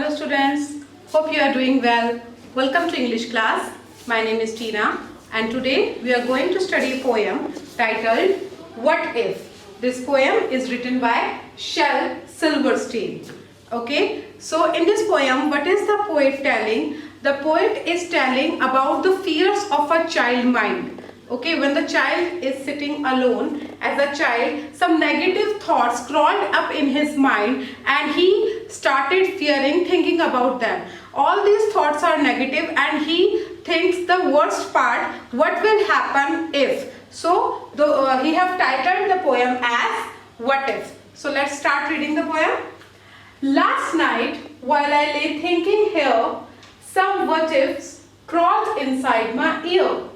Hello students, hope you are doing well. Welcome to English class. My name is Tina and today we are going to study a poem titled What If. This poem is written by Shel Silverstein. Okay, so in this poem, what is the poet telling? The poet is telling about the fears of a child mind. Okay, when the child is sitting alone as a child, some negative thoughts crawled up in his mind and he started fearing, thinking about them. All these thoughts are negative and he thinks the worst part, what will happen if. So he have titled the poem as What If. So let's start reading the poem. Last night while I lay thinking here, some what ifs crawled inside my ear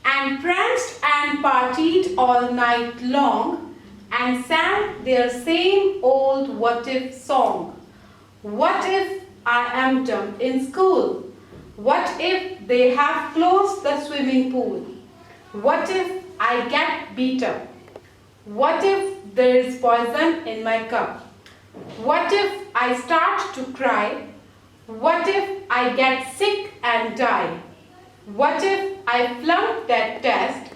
and pranced and partied all night long and sang their same old what if song. What if I am dumped in school? What if they have closed the swimming pool? What if I get beat up? What if there is poison in my cup? What if I start to cry? What if I get sick and die? What if I flunk that test?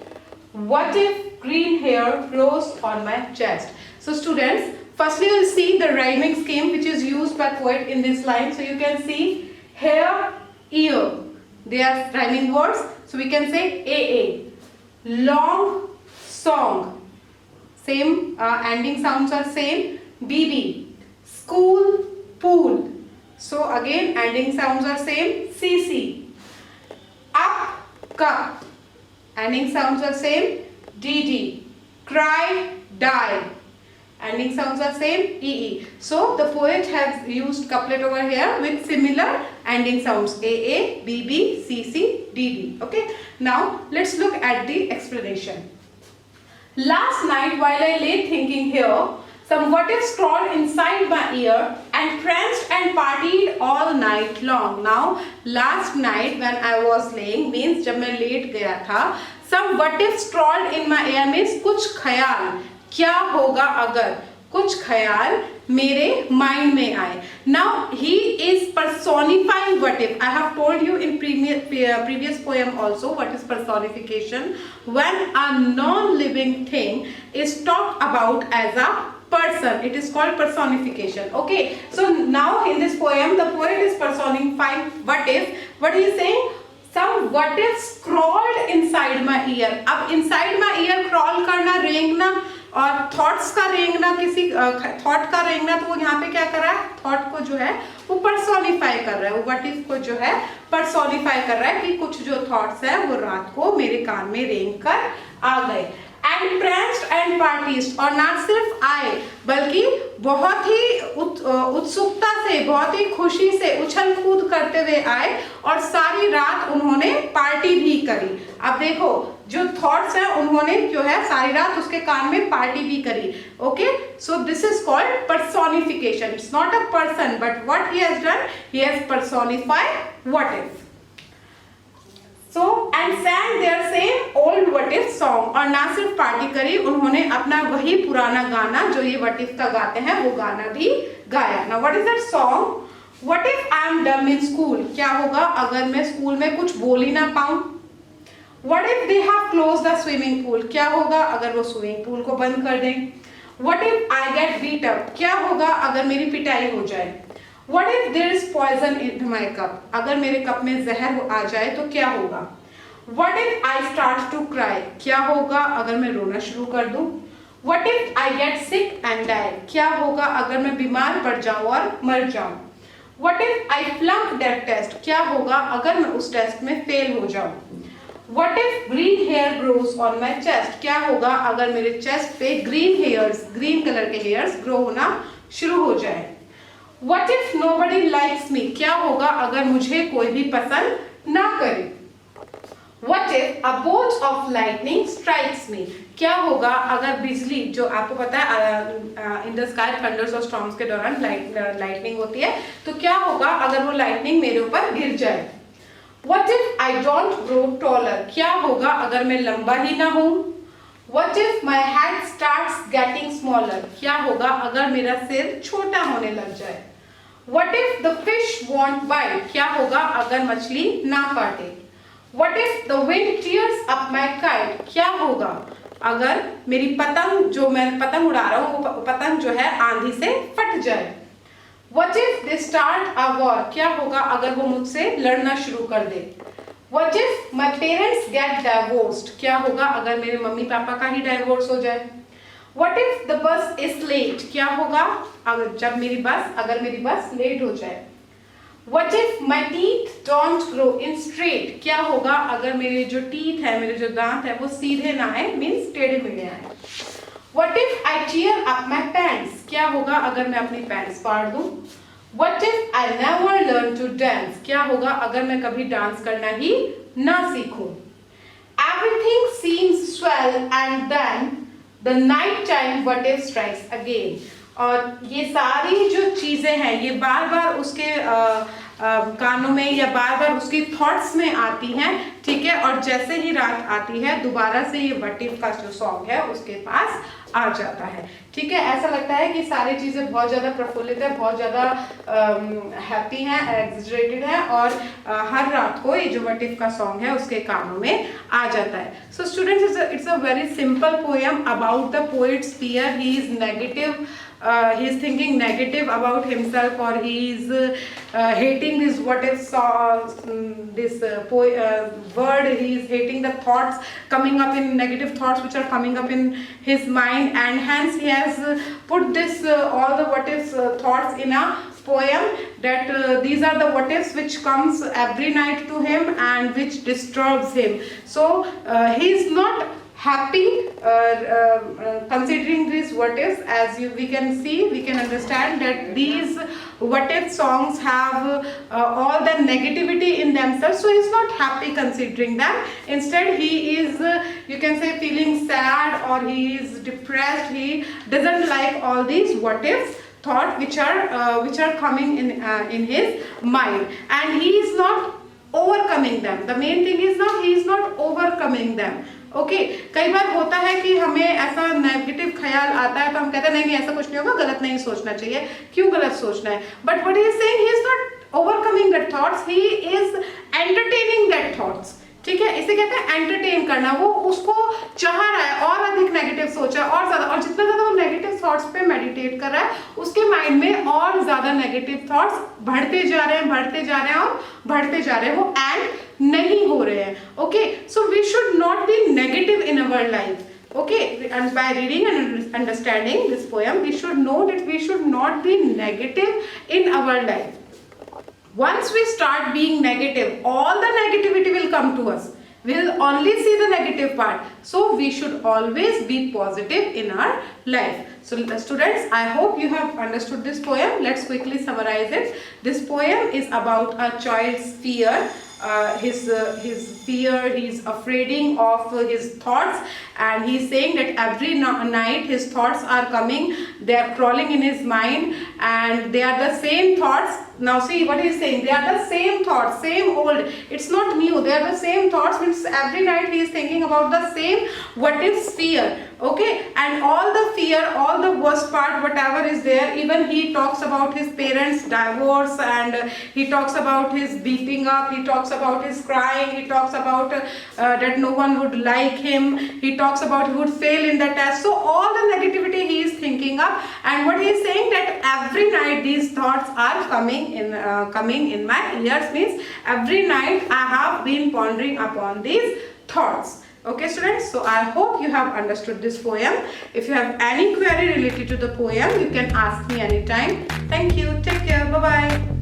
What if green hair grows on my chest? So students, firstly you will see the rhyming scheme which is used by poet in this line. So you can see hair, ear. They are rhyming words. So we can say AA. Long, song. Same ending sounds are same. BB. School, pool. So again ending sounds are same. CC. Up, cup. Ending sounds are same. DD. Cry, die. Ending sounds are same. EE. So the poet has used couplet over here with similar ending sounds. AA, BB, CC, DD. Okay. Now let's look at the explanation. Last night while I lay thinking here, some what ifs crawled inside my ear and pranced and partied all night long. Now, last night when I was laying means जब मैं late गया था, some what ifs crawled in my ear means कुछ ख्याल, क्या होगा अगर, कुछ ख्याल मेरे mind में आए. Now, he is personifying what if. I have told you in previous poem also what is personification. When a non-living thing is talked about as a person, it is called personification. Okay, so now in this poem the poet is personifying what if. What he is saying, some what ifs crawled inside my ear. अब inside my ear crawl करना, रेंगना और thoughts का रेंगना, किसी thought का रेंगना, तो वो यहाँ पे क्या कर रहा है, thought को जो है वो personify कर रहा है, वो what if को जो है personify कर रहा है कि कुछ जो thoughts है वो रात को मेरे कान में रेंग कर आ गए. And pranced and partied, और ना सिर्फ आए बल्कि बहुत ही उत्सुकता से, बहुत ही खुशी से उछल कूद करते हुए आए और सारी रात उन्होंने पार्टी भी करी. अब देखो जो थॉट्स हैं उन्होंने जो है सारी रात उसके कान में पार्टी भी करी. Okay, so this is called personification. It's not a person but what he has done, he has personified what if. So and sang their same old what if song, और ना सिर्फ पार्टी करी, उन्होंने अपना वही पुराना गाना जो ये what if का गाते हैं वो गाना भी गाया. Now what is that song? What if I am dumb in school? क्या होगा अगर मैं स्कूल में कुछ बोल ही ना पाऊँ? What if they have closed the swimming pool? क्या होगा अगर वो स्विमिंग पूल को बंद कर दें? What if I get beat up? क्या होगा अगर मेरी पिटाई हो जाए? What if there is poison in my cup? अगर मेरे कप में जहर आ जाए तो क्या होगा? What if I start to cry? क्या होगा अगर मैं रोना शुरू कर दूं? What if I get sick and die? क्या होगा अगर मैं बीमार पड़ जाऊं और मर जाऊं? What if I flunk that test? क्या होगा अगर मैं उस टेस्ट में फेल हो जाऊं? What if green hair grows on my chest? क्या होगा अगर मेरे चेस्ट पे ग्रीन कलर के हेयर्स ग्रो होना शुरू हो जाए? What if nobody likes me? क्या होगा अगर मुझे कोई भी पसंद ना करे? What if a bolt of lightning strikes me? क्या होगा अगर बिजली, जो आपको पता है इन द स्काई थंडर्स और स्टॉर्म्स के दौरान लाइटनिंग होती है, तो क्या होगा अगर वो लाइटनिंग मेरे ऊपर गिर जाए? What if I don't grow taller? क्या होगा अगर मैं लंबा ही ना हूँ? What if my head starts getting smaller? क्या होगा अगर मेरा सिर छोटा होने लग जाए? What if the fish won't bite? क्या होगा अगर मछली ना काटे? What if the wind tears up my kite? क्या होगा अगर मेरी पतंग, जो मैं पतंग उड़ा रहा हूँ, वो पतंग जो है आंधी से फट जाए? What if they start a war? क्या होगा अगर वो मुझसे लड़ना शुरू कर दे? What if my parents get divorced? क्या होगा अगर मेरे मम्मी पापा का ही डाइवोर्स हो जाए? What if the bus is late? क्या होगा अगर मेरी बस लेट हो जाए? What if my teeth don't grow in straight? क्या होगा अगर मेरे जो टीथ है, मेरे जो दांत है, वो सीधे ना आए, मीन्स टेढ़े मेढ़े आए? What if I tear up my pants? क्या होगा अगर मैं अपनी पैंट्स फाड़ दूं? What if I never learn to dance? क्या होगा अगर मैं कभी डांस करना ही ना सीखूं? Everything seems swell and then the night time what if strikes again? और ये सारी जो चीजें हैं ये बार बार उसके कानों में या बार बार उसकी थॉट्स में आती हैं, ठीक है। और जैसे ही रात आती है दोबारा से ये व्हाट इफ का जो सॉन्ग है उसके पास आ जाता है, ठीक है। ऐसा लगता है कि सारी चीजें बहुत ज्यादा प्रफुल्लित है, बहुत ज्यादा हैप्पी हैं, एग्जैजरेटेड है, और हर रात को ये जो व्हाट इफ का सॉन्ग है उसके कानों में आ जाता है। So students, it's a very simple poem about the poets fear. He is negative, he is thinking negative about himself, or he is hating this what if word. He is hating the thoughts coming up in negative thoughts which are coming up in his mind, and hence he has put this all the what ifs thoughts in a poem, that these are the what ifs which comes every night to him and which disturbs him. So he is not happy considering these what ifs. As we can see, we can understand that these what if songs have all the negativity in themselves, so he's not happy considering them. Instead he is you can say feeling sad, or he is depressed. He doesn't like all these what ifs thought which are coming in his mind, and he is not overcoming them. The main thing is now he is not overcoming them. Okay कई बार होता है कि हमें ऐसा negative ख्याल आता है तो हम कहते हैं नहीं ऐसा कुछ नहीं होगा, गलत नहीं सोचना चाहिए, क्यों गलत सोचना है? But what he is saying, he is not overcoming that thoughts, he is entertaining that thoughts, ठीक है। इसे कहते हैं एंटरटेन करना। वो उसको चाह रहा है और अधिक नेगेटिव सोचा और ज्यादा, और जितना ज्यादा वो नेगेटिव थॉट्स पे मेडिटेट कर रहा है उसके माइंड में और ज्यादा नेगेटिव थॉट्स बढ़ते जा रहे हैं, बढ़ते जा रहे हैं और बढ़ते जा रहे हैं, वो एंड नहीं हो रहे हैं। Okay, so we should not be negative in our life. Okay, and by reading and understanding this poem, we should know that we should not be negative in our life. Once we start being negative, all the negativity will come to us. We will only see the negative part. So we should always be positive in our life. So students, I hope you have understood this poem. Let's quickly summarize it. This poem is about a child's fear. His fear, he's afraiding of his thoughts, and he's saying that every night his thoughts are coming, they are crawling in his mind, and they are the same thoughts. Now see what he's saying, they are the same thoughts, same old, it's not new, they are the same thoughts, means every night he is thinking about the same what is fear. Okay, and all the fear, all the worst part, whatever is there, even he talks about his parents' divorce, and he talks about his beating up, he talks about his crying, he talks about that no one would like him, he talks about he would fail in the test. So all the negativity he is thinking up, and what he is saying that every night these thoughts are coming in my ears, means every night I have been pondering upon these thoughts. Okay students, so I hope you have understood this poem. If you have any query related to the poem, you can ask me anytime. Thank you, take care, bye bye.